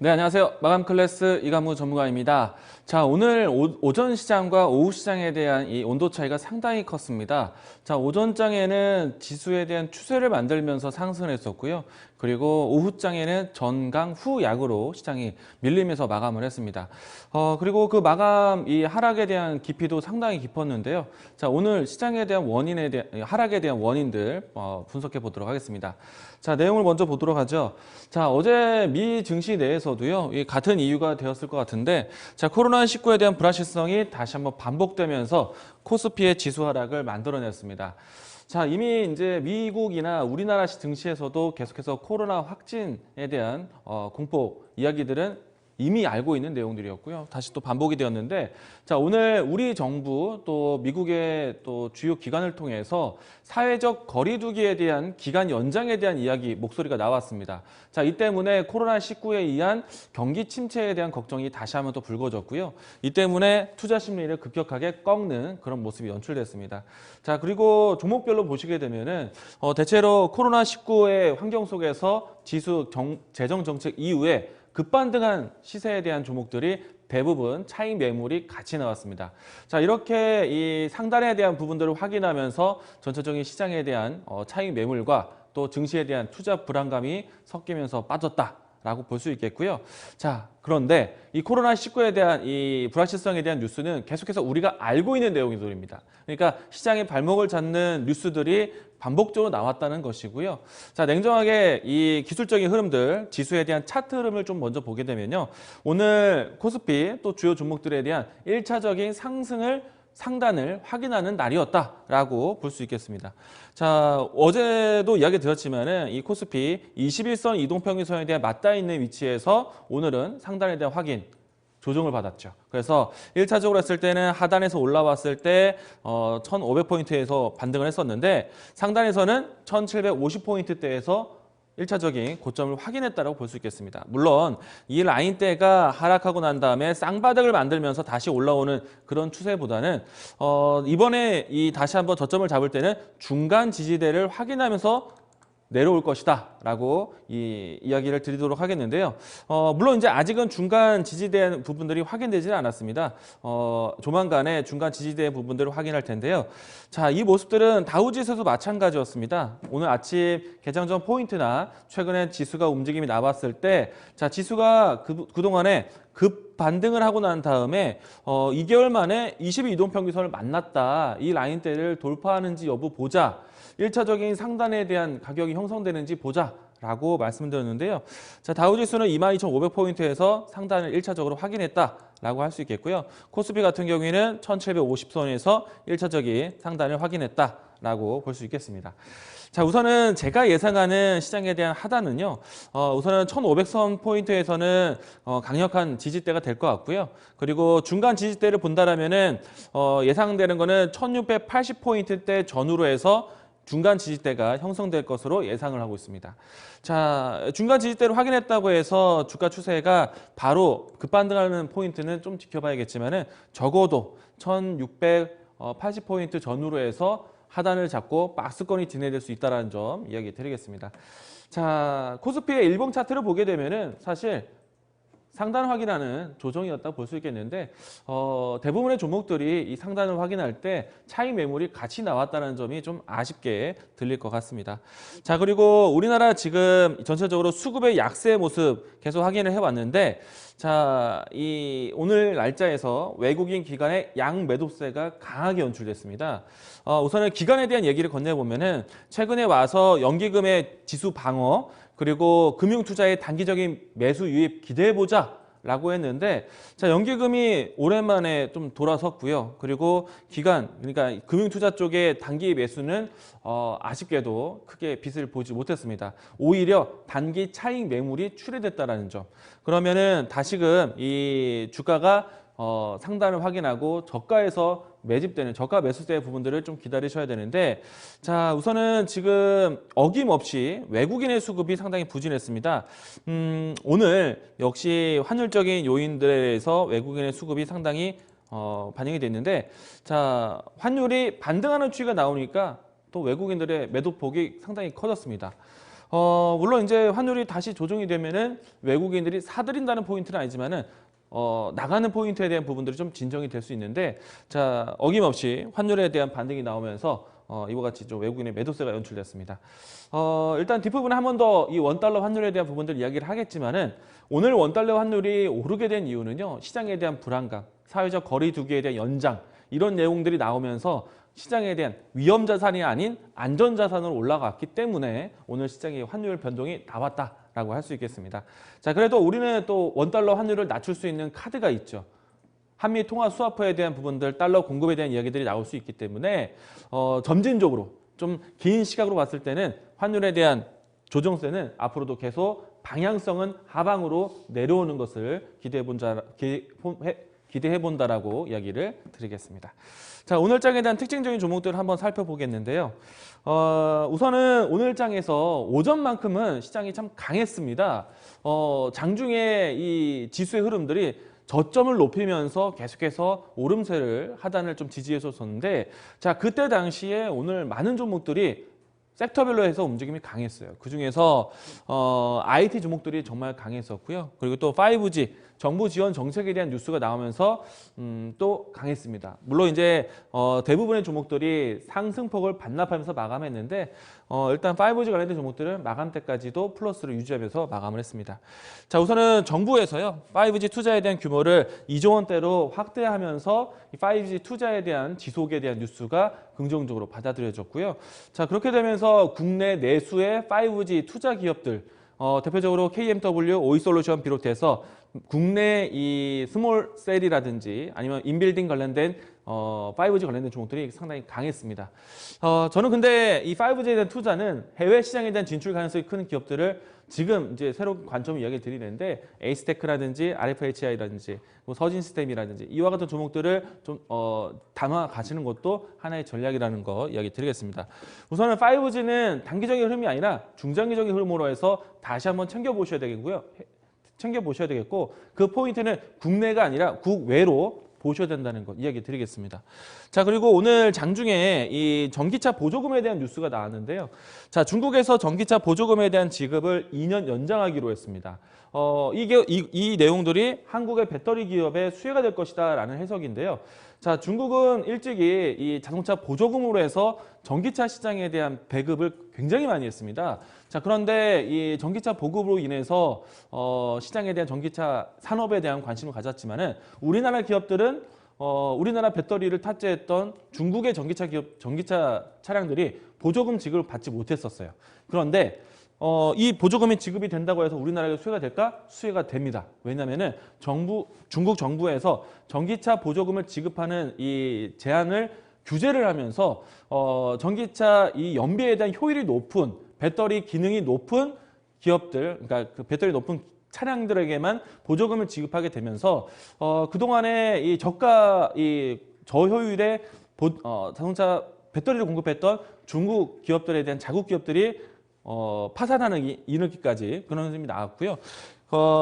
네, 안녕하세요. 마감 클래스 이감우 전문가입니다. 자, 오늘 오전 시장과 오후 시장에 대한 이 온도 차이가 상당히 컸습니다. 자, 오전장에는 지수에 대한 추세를 만들면서 상승을 했었고요. 그리고 오후장에는 전강 후약으로 시장이 밀리면서 마감을 했습니다. 그리고 그 마감 이 하락에 대한 깊이도 상당히 깊었는데요. 자, 오늘 시장에 대한 하락에 대한 원인들 분석해 보도록 하겠습니다. 자, 내용을 먼저 보도록 하죠. 자, 어제 미 증시 내에서도요, 같은 이유가 되었을 것 같은데, 자, 코로나19에 대한 불확실성이 다시 한번 반복되면서 코스피의 지수 하락을 만들어냈습니다. 자, 이미 이제 미국이나 우리나라 증시에서도 계속해서 코로나 확진에 대한 공포 이야기들은 이미 알고 있는 내용들이었고요. 다시 또 반복이 되었는데, 자, 오늘 우리 정부 또 미국의 또 주요 기관을 통해서 사회적 거리두기에 대한 기간 연장에 대한 이야기 목소리가 나왔습니다. 자, 이 때문에 코로나19에 의한 경기 침체에 대한 걱정이 다시 한번 또 불거졌고요. 이 때문에 투자 심리를 급격하게 꺾는 그런 모습이 연출됐습니다. 자, 그리고 종목별로 보시게 되면은 대체로 코로나19의 환경 속에서 지수 재정 정책 이후에 급반등한 시세에 대한 종목들이 대부분 차익 매물이 같이 나왔습니다. 자, 이렇게 이 상단에 대한 부분들을 확인하면서 전체적인 시장에 대한 차익 매물과 또 증시에 대한 투자 불안감이 섞이면서 빠졌다라고 볼 수 있겠고요. 자, 그런데 이 코로나19에 대한 이 불확실성에 대한 뉴스는 계속해서 우리가 알고 있는 내용들입니다. 그러니까 시장의 발목을 잡는 뉴스들이 반복적으로 나왔다는 것이고요. 자, 냉정하게 이 기술적인 흐름들, 지수에 대한 차트 흐름을 좀 먼저 보게 되면요. 오늘 코스피 또 주요 종목들에 대한 1차적인 상단을 확인하는 날이었다라고 볼 수 있겠습니다. 자, 어제도 이야기 드렸지만은 이 코스피 21선 이동평균선에 대한 맞닿아 있는 위치에서 오늘은 상단에 대한 확인, 조정을 받았죠. 그래서 1차적으로 했을 때는 하단에서 올라왔을 때 1500포인트에서 반등을 했었는데 상단에서는 1750포인트대에서 1차적인 고점을 확인했다고 볼 수 있겠습니다. 물론 이 라인대가 하락하고 난 다음에 쌍바닥을 만들면서 다시 올라오는 그런 추세보다는 이번에 다시 한번 저점을 잡을 때는 중간 지지대를 확인하면서 내려올 것이다 라고 이야기를 드리도록 하겠는데요. 물론 이제 아직은 중간 지지대 부분들이 확인되지는 않았습니다. 조만간에 중간 지지대 부분들을 확인할 텐데요. 자, 이 모습들은 다우지수도 마찬가지였습니다. 오늘 아침 개장 전 포인트나 최근에 지수가 움직임이 나왔을 때, 자, 지수가 그동안에 급 반등을 하고 난 다음에 2개월 만에 22이동평균선을 만났다. 이 라인대를 돌파하는지 여부 보자. 1차적인 상단에 대한 가격이 형성되는지 보자라고 말씀드렸는데요. 자, 다우지수는 22,500포인트에서 상단을 1차적으로 확인했다라고 할 수 있겠고요. 코스피 같은 경우에는 1,750선에서 1차적인 상단을 확인했다라고 볼 수 있겠습니다. 자, 우선은 제가 예상하는 시장에 대한 하단은요. 우선은 1,500선 포인트에서는 강력한 지지대가 될 것 같고요. 그리고 중간 지지대를 본다라면은 예상되는 거는 1,680포인트대 전후로 해서 중간 지지대가 형성될 것으로 예상을 하고 있습니다. 자, 중간 지지대를 확인했다고 해서 주가 추세가 바로 급반등하는 포인트는 좀 지켜봐야겠지만은 적어도 1,680포인트 전후로 해서 하단을 잡고 박스권이 진행될 수 있다는 점 이야기 드리겠습니다. 자, 코스피의 일봉 차트를 보게 되면은 사실 상단 확인하는 조정이었다 볼 수 있겠는데 대부분의 종목들이 이 상단을 확인할 때 차익 매물이 같이 나왔다는 점이 좀 아쉽게 들릴 것 같습니다. 자, 그리고 우리나라 지금 전체적으로 수급의 약세 모습 계속 확인을 해왔는데 자, 오늘 날짜에서 외국인 기관의 양매도세가 강하게 연출됐습니다. 우선은 기관에 대한 얘기를 건네보면은 최근에 와서 연기금의 지수 방어 그리고 금융투자의 단기적인 매수 유입 기대해보자 라고 했는데 자, 연기금이 오랜만에 좀 돌아섰고요. 그리고 그러니까 금융투자 쪽의 단기 매수는 아쉽게도 크게 빛을 보지 못했습니다. 오히려 단기 차익 매물이 출회됐다는 점. 그러면은 다시금 이 주가가 상단을 확인하고 저가에서 매집되는 저가 매수세 부분들을 좀 기다리셔야 되는데 자, 우선은 지금 어김없이 외국인의 수급이 상당히 부진했습니다. 오늘 역시 환율적인 요인들에서 외국인의 수급이 상당히 반영이 됐는데 자, 환율이 반등하는 추이가 나오니까 또 외국인들의 매도폭이 상당히 커졌습니다. 물론 이제 환율이 다시 조정이 되면은 외국인들이 사들인다는 포인트는 아니지만은 나가는 포인트에 대한 부분들이 좀 진정이 될 수 있는데, 자, 어김없이 환율에 대한 반등이 나오면서 이와 같이 좀 외국인의 매도세가 연출됐습니다. 일단 뒷부분에 한 번 더 이 원달러 환율에 대한 부분들 이야기를 하겠지만은, 오늘 원달러 환율이 오르게 된 이유는요, 시장에 대한 불안감, 사회적 거리 두기에 대한 연장, 이런 내용들이 나오면서 시장에 대한 위험 자산이 아닌 안전 자산으로 올라갔기 때문에 오늘 시장의 환율 변동이 나왔다라고 할 수 있겠습니다. 자, 그래도 우리는 또 원달러 환율을 낮출 수 있는 카드가 있죠. 한미 통화 스와프에 대한 부분들, 달러 공급에 대한 이야기들이 나올 수 있기 때문에 점진적으로 좀 긴 시각으로 봤을 때는 환율에 대한 조정세는 앞으로도 계속 방향성은 하방으로 내려오는 것을 기대해 본다라고 이야기를 드리겠습니다. 자, 오늘 장에 대한 특징적인 종목들을 한번 살펴보겠는데요. 우선은 오늘 장에서 오전만큼은 시장이 참 강했습니다. 장중에 이 지수의 흐름들이 저점을 높이면서 계속해서 오름세를 하단을 좀 지지해줬었는데, 자, 그때 당시에 오늘 많은 종목들이 섹터별로 해서 움직임이 강했어요. 그중에서 IT 종목들이 정말 강했었고요. 그리고 또 5G 정부 지원 정책에 대한 뉴스가 나오면서 또 강했습니다. 물론 이제 대부분의 종목들이 상승폭을 반납하면서 마감했는데, 일단 5G 관련된 종목들은 마감 때까지도 플러스를 유지하면서 마감을 했습니다. 자, 우선은 정부에서요, 5G 투자에 대한 규모를 2조 원대로 확대하면서 이 5G 투자에 대한 지속에 대한 뉴스가 긍정적으로 받아들여졌고요. 자, 그렇게 되면서 국내 내수의 5G 투자 기업들, 대표적으로 KMW, 오이솔루션 비롯해서 국내 이 스몰셀이라든지 아니면 인빌딩 관련된 5G 관련된 종목들이 상당히 강했습니다. 저는 근데 이 5G에 대한 투자는 해외 시장에 대한 진출 가능성이 큰 기업들을 지금 이제 새로운 관점 이야기 드리는데, 에이스테크라든지 RFHI라든지 뭐 서진시스템이라든지 이와 같은 종목들을 좀 담아 가시는 것도 하나의 전략이라는 거 이야기 드리겠습니다. 우선은 5G는 단기적인 흐름이 아니라 중장기적인 흐름으로 해서 다시 한번 챙겨보셔야 되겠고요. 챙겨보셔야 되겠고, 그 포인트는 국내가 아니라 국외로 보셔야 된다는 것 이야기 드리겠습니다. 자, 그리고 오늘 장중에 이 전기차 보조금에 대한 뉴스가 나왔는데요. 자, 중국에서 전기차 보조금에 대한 지급을 2년 연장하기로 했습니다. 이 내용들이 한국의 배터리 기업의 수혜가 될 것이다라는 해석인데요. 자, 중국은 일찍이 이 자동차 보조금으로 해서 전기차 시장에 대한 배급을 굉장히 많이 했습니다. 자, 그런데 이 전기차 보급으로 인해서 시장에 대한 전기차 산업에 대한 관심을 가졌지만은, 우리나라 기업들은 우리나라 배터리를 탑재했던 중국의 전기차 차량들이 보조금 지급을 받지 못했었어요. 그런데 이 보조금이 지급이 된다고 해서 우리나라에 수혜가 될까? 수혜가 됩니다. 왜냐하면은 중국 정부에서 전기차 보조금을 지급하는 이 제한을 규제를 하면서 전기차 이 연비에 대한 효율이 높은, 배터리 기능이 높은 기업들, 그러니까 그 배터리 높은 차량들에게만 보조금을 지급하게 되면서 그동안에 이 저가 이 저효율의 자동차 배터리를 공급했던 중국 기업들에 대한 자국 기업들이 파산하는 이르기까지 그런 흐름이 나왔고요.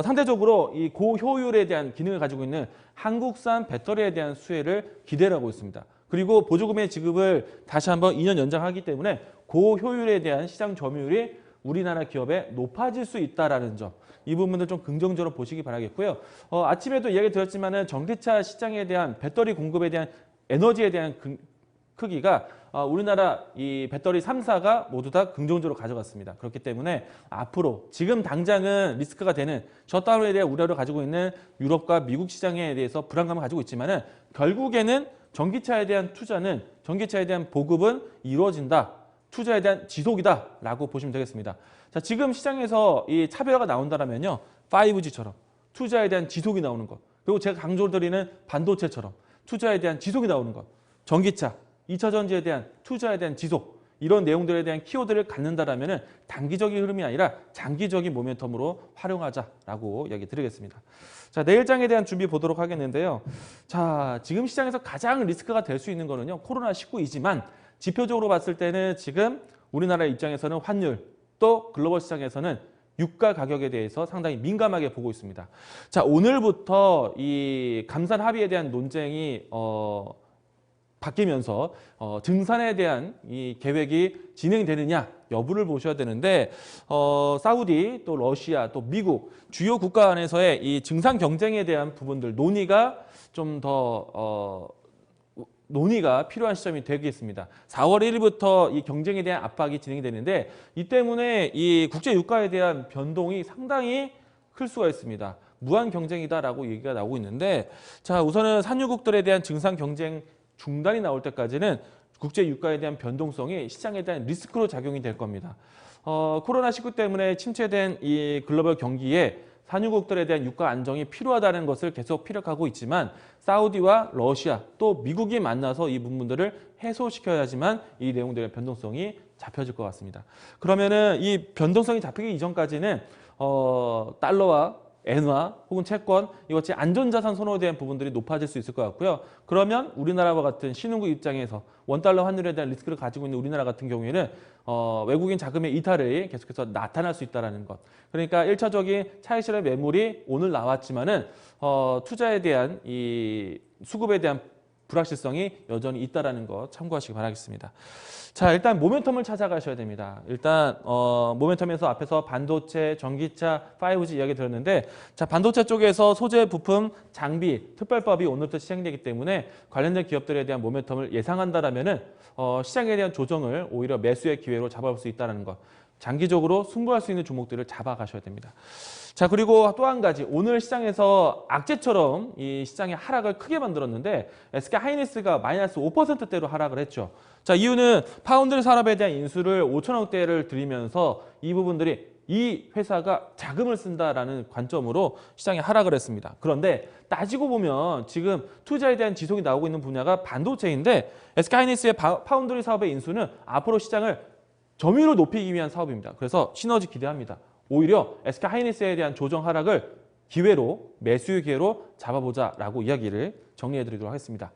상대적으로 이 고효율에 대한 기능을 가지고 있는 한국산 배터리에 대한 수혜를 기대를 하고 있습니다. 그리고 보조금의 지급을 다시 한번 2년 연장하기 때문에 고효율에 대한 시장 점유율이 우리나라 기업에 높아질 수 있다는 점, 이 부분들 좀 긍정적으로 보시기 바라겠고요. 아침에도 이야기 드렸지만은 전기차 시장에 대한 배터리 공급에 대한 에너지에 대한 크기가 우리나라 이 배터리 3사가 모두 다 긍정적으로 가져갔습니다. 그렇기 때문에 앞으로 지금 당장은 리스크가 되는 셧다운에 대한 우려를 가지고 있는 유럽과 미국 시장에 대해서 불안감을 가지고 있지만은, 결국에는 전기차에 대한 투자는, 전기차에 대한 보급은 이루어진다. 투자에 대한 지속이다라고 보시면 되겠습니다. 자, 지금 시장에서 이 차별화가 나온다면요, 5G처럼 투자에 대한 지속이 나오는 것, 그리고 제가 강조드리는 반도체처럼 투자에 대한 지속이 나오는 것, 전기차, 2차 전지에 대한 투자에 대한 지속, 이런 내용들에 대한 키워드를 갖는다라면은 단기적인 흐름이 아니라 장기적인 모멘텀으로 활용하자라고 이야기 드리겠습니다. 자, 내일장에 대한 준비 보도록 하겠는데요. 자, 지금 시장에서 가장 리스크가 될 수 있는 거는요, 코로나19이지만 지표적으로 봤을 때는 지금 우리나라 입장에서는 환율, 또 글로벌 시장에서는 유가 가격에 대해서 상당히 민감하게 보고 있습니다. 자, 오늘부터 이 감산 합의에 대한 논쟁이 바뀌면서 증산에 대한 이 계획이 진행되느냐 여부를 보셔야 되는데 사우디 또 러시아 또 미국 주요 국가 안에서의 이 증산 경쟁에 대한 부분들 논의가 좀 더 논의가 필요한 시점이 되겠습니다. 4월 1일부터 이 경쟁에 대한 압박이 진행되는데 이 때문에 이 국제 유가에 대한 변동이 상당히 클 수가 있습니다. 무한 경쟁이다라고 얘기가 나오고 있는데 자 우선은 산유국들에 대한 증산 경쟁 중단이 나올 때까지는 국제 유가에 대한 변동성이 시장에 대한 리스크로 작용이 될 겁니다. 코로나19 때문에 침체된 이 글로벌 경기에 산유국들에 대한 유가 안정이 필요하다는 것을 계속 피력하고 있지만 사우디와 러시아 또 미국이 만나서 이 부분들을 해소시켜야지만 이 내용들의 변동성이 잡혀질 것 같습니다. 그러면은 이 변동성이 잡히기 이전까지는 달러와 엔화 혹은 채권 이것이 안전자산 선호에 대한 부분들이 높아질 수 있을 것 같고요. 그러면 우리나라와 같은 신흥국 입장에서 원달러 환율에 대한 리스크를 가지고 있는 우리나라 같은 경우에는 외국인 자금의 이탈이 계속해서 나타날 수 있다는 것. 그러니까 1차적인 차익실현 매물이 오늘 나왔지만은 투자에 대한 이 수급에 대한 불확실성이 여전히 있다는 거 참고하시기 바라겠습니다. 자, 일단 모멘텀을 찾아가셔야 됩니다. 일단 모멘텀에서 앞에서 반도체, 전기차, 5G 이야기 들었는데 자, 반도체 쪽에서 소재, 부품, 장비, 특별법이 오늘부터 시행되기 때문에 관련된 기업들에 대한 모멘텀을 예상한다라면은 시장에 대한 조정을 오히려 매수의 기회로 잡아볼 수 있다는 것. 장기적으로 승부할 수 있는 종목들을 잡아가셔야 됩니다. 자, 그리고 또 한 가지 오늘 시장에서 악재처럼 이 시장의 하락을 크게 만들었는데 SK 하이닉스가 마이너스 5%대로 하락을 했죠. 자, 이유는 파운드리 산업에 대한 인수를 5천억대를 들이면서 이 부분들이 이 회사가 자금을 쓴다라는 관점으로 시장이 하락을 했습니다. 그런데 따지고 보면 지금 투자에 대한 지속이 나오고 있는 분야가 반도체인데 SK 하이닉스의 파운드리 사업의 인수는 앞으로 시장을 점유율을 높이기 위한 사업입니다. 그래서 시너지 기대합니다. 오히려 SK 하이닉스에 대한 조정 하락을 기회로 매수의 기회로 잡아보자라고 이야기를 정리해드리도록 하겠습니다.